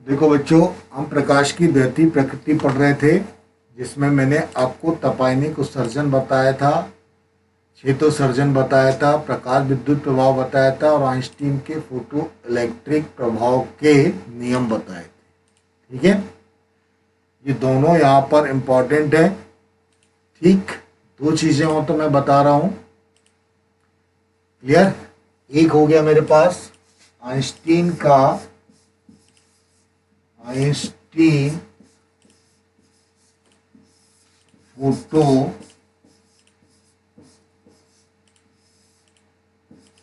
देखो बच्चों, हम प्रकाश की द्वितीय प्रकृति पढ़ रहे थे, जिसमें मैंने आपको तपायनिक उत्सर्जन बताया था, क्षेत्रोत्सर्जन बताया था, प्रकाश विद्युत प्रभाव बताया था और आइंस्टीन के फोटो इलेक्ट्रिक प्रभाव के नियम बताए थे। ठीक है, ये दोनों यहाँ पर इम्पोर्टेंट है। ठीक, दो चीजें हो तो मैं बता रहा हूँ। क्लियर? एक हो गया मेरे पास आइंस्टीन फोटो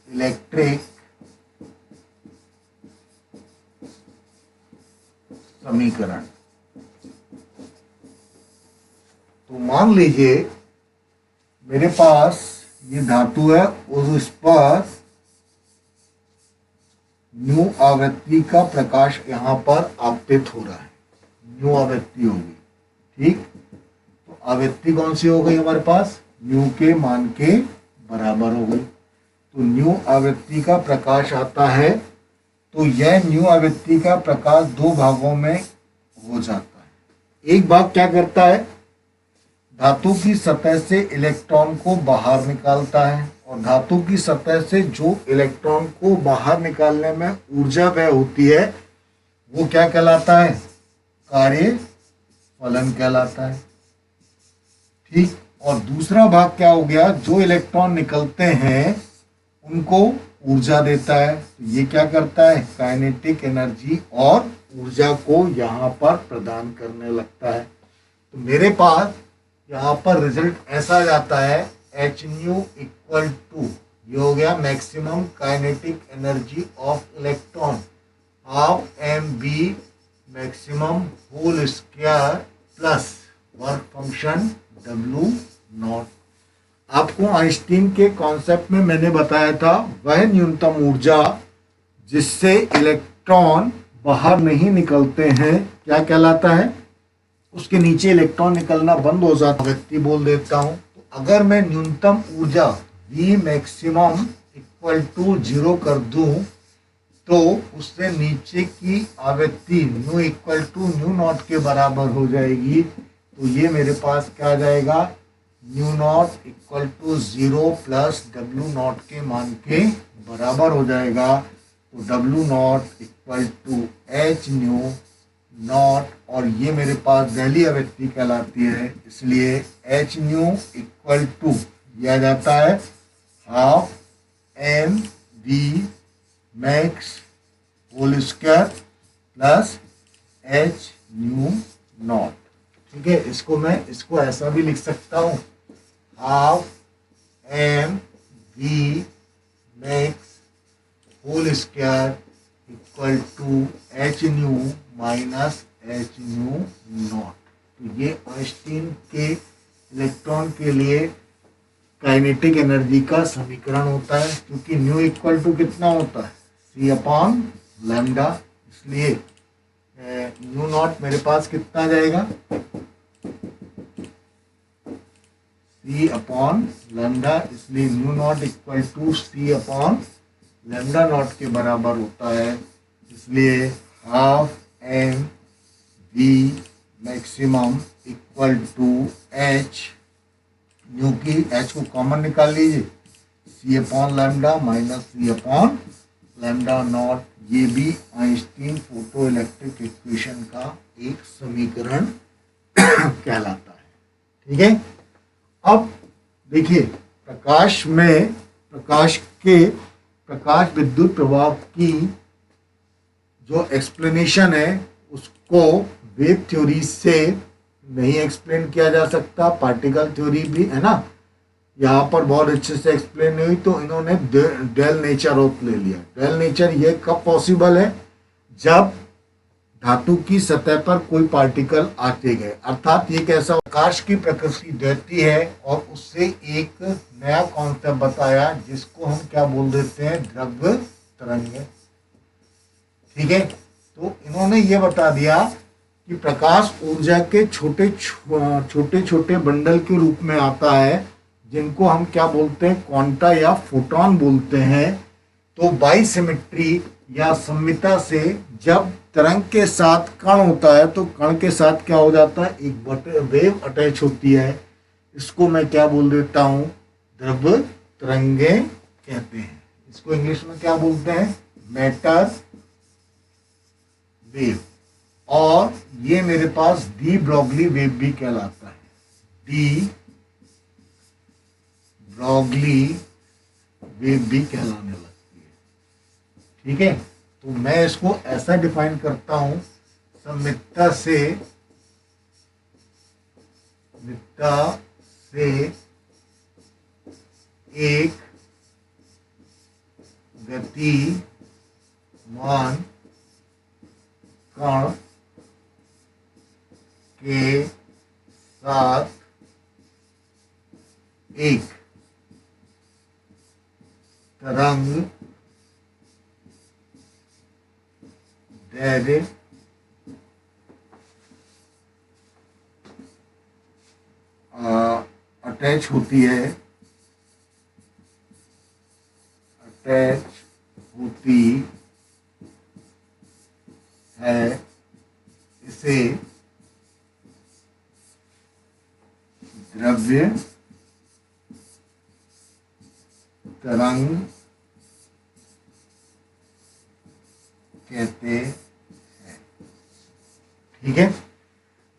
इलेक्ट्रिक समीकरण। तो मान लीजिए मेरे पास ये धातु है और उस पर न्यू आवृत्ति का प्रकाश यहाँ पर आपतित हो रहा है। न्यू आवृत्ति होगी। ठीक, तो आवृत्ति कौन सी हो गई हमारे पास? न्यू के मान के बराबर हो गई। तो न्यू आवृत्ति का प्रकाश आता है, तो यह न्यू आवृत्ति का प्रकाश दो भागों में हो जाता है। एक भाग क्या करता है? धातु की सतह से इलेक्ट्रॉन को बाहर निकालता है, और धातु की सतह से जो इलेक्ट्रॉन को बाहर निकालने में ऊर्जा व्यय होती है वो क्या कहलाता है? कार्य फलन कहलाता है। ठीक, और दूसरा भाग क्या हो गया? जो इलेक्ट्रॉन निकलते हैं उनको ऊर्जा देता है। तो ये क्या करता है? काइनेटिक एनर्जी और ऊर्जा को यहाँ पर प्रदान करने लगता है। तो मेरे पास यहाँ पर रिजल्ट ऐसा जाता है, एच न्यू इक्वल टू, ये हो गया maximum kinetic energy of electron, half M B maximum whole square plus work function W naught. आपको आइंस्टीन के कॉन्सेप्ट में मैंने बताया था, वह न्यूनतम ऊर्जा जिससे इलेक्ट्रॉन बाहर नहीं निकलते हैं क्या कहलाता है? उसके नीचे इलेक्ट्रॉन निकलना बंद हो जाता है। व्यक्ति बोल देता हूं, तो अगर मैं न्यूनतम ऊर्जा V मैक्सिमम इक्वल टू 0 कर दूं तो उससे नीचे की आवृत्ति nu equal to nu naught के बराबर हो जाएगी। तो ये मेरे पास क्या आ जाएगा? Nu naught equal to 0 plus W naught के मान के बराबर हो जाएगा। तो W naught equal to H nu naught, और ये मेरे पास दहली आवृत्ति कहलाती है, इसलिए एच न्यू इक्वल टू दिया जाता है half M v max whole square plus h nu naught. ठीक है, इसको ऐसा भी लिख सकता हूँ, half M v max whole square equal to H nu minus h nu naught. तो ये आइंस्टीन के इलेक्ट्रॉन के लिए काइनेटिक एनर्जी का समीकरण होता है, क्योंकि न्यू इक्वल टू कितना होता है? C upon lambda. इसलिए न्यू नॉट मेरे पास कितना आ जाएगा? C upon lambda. इसलिए nu naught equal to C upon lambda naught के बराबर होता है। इसलिए half M B maximum equal to H nu की एच को कॉमन निकाल लीजिए, C upon lambda minus C upon lambda naught. ये भी आइंस्टीन फोटो इलेक्ट्रिक इक्वेशन का एक समीकरण कहलाता है। ठीक है, अब देखिए प्रकाश विद्युत प्रभाव की जो एक्सप्लेनेशन है उसको वेव थ्योरी से नहीं एक्सप्लेन किया जा सकता, पार्टिकल थ्योरी भी है ना, यहाँ पर बहुत अच्छे से एक्सप्लेन नहीं हुई, तो इन्होंने डेल नेचर ऑफ ले लिया। डेल नेचर ये कब पॉसिबल है? जब धातु की सतह पर कोई पार्टिकल आते गए, अर्थात ये कैसा? प्रकाश की प्रकृति द्वितीय है और उससे एक नया कॉन्सेप्ट बताया जिसको हम क्या बोल देते हैं? द्रव्य तरंग। ठीक है, तो इन्होंने ये बता दिया कि प्रकाश ऊर्जा के छोटे छोटे बंडल के रूप में आता है, जिनको हम क्या बोलते हैं? क्वांटा या फोटॉन बोलते हैं। तो बाई सिमेट्री या सममिता से जब तरंग के साथ कण होता है तो कण के साथ क्या हो जाता है, एक वेव अटैच होती है। इसको मैं क्या बोल देता हूं, द्रव्य तरंगे कहते हैं। इसको इंग्लिश में क्या बोलते हैं, मैटर वेव। और ये मेरे पास डी ब्रॉगली वेव भी कहलाता है, डी ब्रॉगली वेव भी कहलाने लगती है। ठीक है, तो मैं इसको ऐसा डिफाइन करता हूं, सममिता से एक गतिमान कण के साथ एक तरंग दैर्ध्य अटैच होती है, इसे द्रव्य तरंग कहते हैं। ठीक है,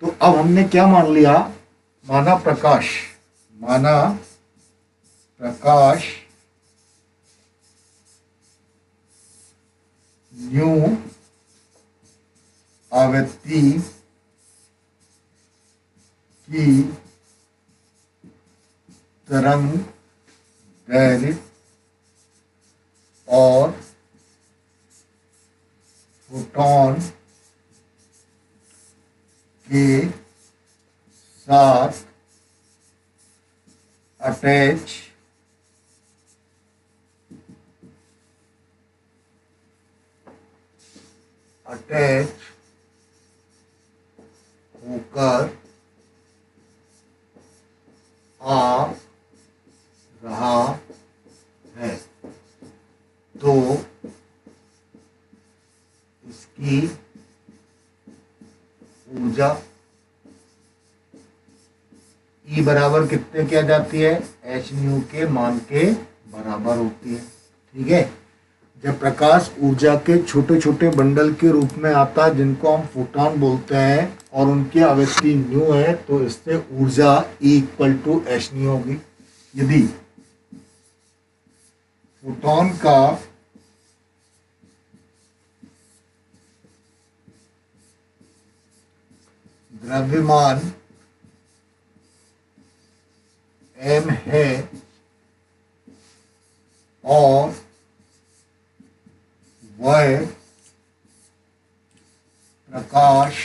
तो अब हमने क्या मान लिया, माना प्रकाश न्यू आवृत्ति की तरंग दैर्ध्य और फोटॉन के साथ अटैच होकर आ रहा है, तो इसकी ऊर्जा E बराबर कितने क्या जाती है, एच न्यू के मान के बराबर होती है। ठीक है, जब प्रकाश ऊर्जा के छोटे छोटे बंडल के रूप में आता है जिनको हम फोटॉन बोलते हैं और उनकी आवृत्ति न्यू है, तो इससे ऊर्जा E equal to H nu होगी। यदि फोटॉन का द्रव्यमान m है और वह प्रकाश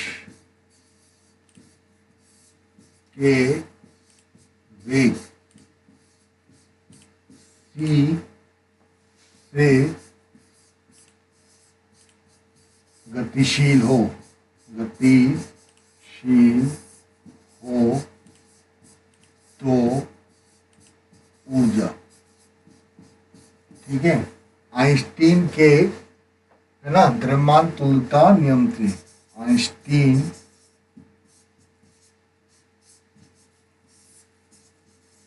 के वेग c से गतिशील हो तो ऊर्जा, ठीक है, आइंस्टीन के, है ना, द्रव्यमान तुल्यता नियम से आइंस्टीन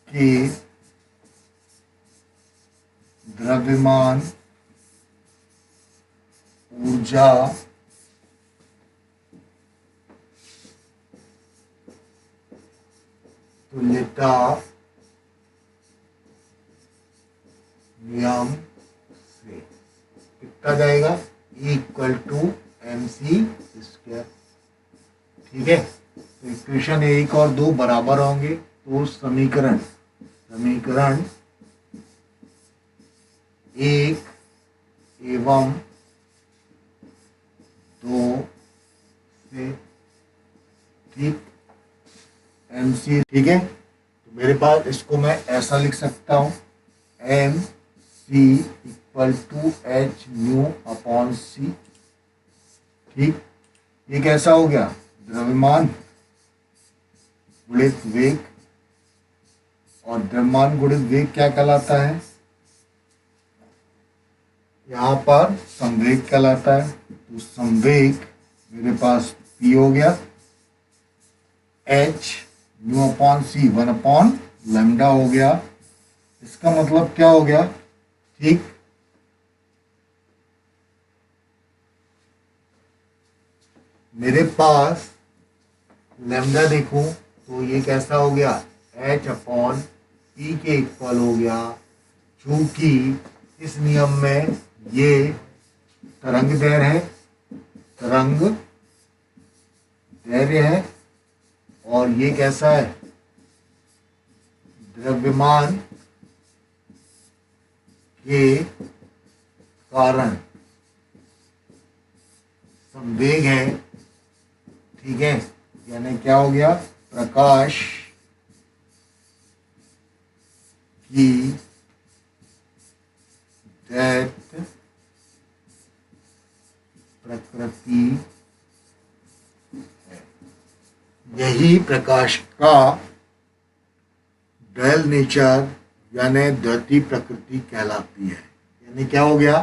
के द्रव्यमान ऊर्जा तुल्यता नियम से कितना जाएगा, इक्वल टू MC स्क्वायर। ठीक है, तो इक्वेशन 1 और 2 बराबर होंगे, तो समीकरण 1 एवं 2 से, ठीक, MC, ठीक है, तो मेरे पास इसको मैं ऐसा लिख सकता हूं, MC equal to H nu upon C. ठीक, ये कैसा हो गया, द्रव्यमान गुणित वेग, और द्रव्यमान गुणित वेग क्या कहलाता है, यहाँ पर संवेग कहलाता है। तो संवेग मेरे पास P हो गया, H new upon C 1 upon lambda हो गया। इसका मतलब क्या हो गया, ठीक, मेरे पास लैम्डा देखूं तो ये कैसा हो गया, H अपॉन P के इक्वल हो गया। चूंकि इस नियम में ये तरंग दैर्घ्य है, तरंग दैर्घ्य है, और ये कैसा है, द्रव्यमान के कारण संवेग है, ठीक है। यानी क्या हो गया, प्रकाश की दैत्य प्रकृति है। यही प्रकाश का डल नेचर यानी द्वैती प्रकृति कहलाती है। यानी क्या हो गया,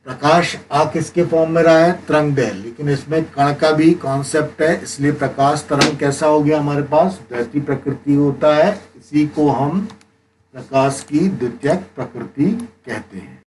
प्रकाश आ किसके फॉर्म में रहा है, तरंग दैर्घ्य, लेकिन इसमें कण का भी कॉन्सेप्ट है, इसलिए प्रकाश तरंग कैसा हो गया, हमारे पास द्वैती प्रकृति होता है। इसी को हम प्रकाश की द्वितीयक प्रकृति कहते हैं।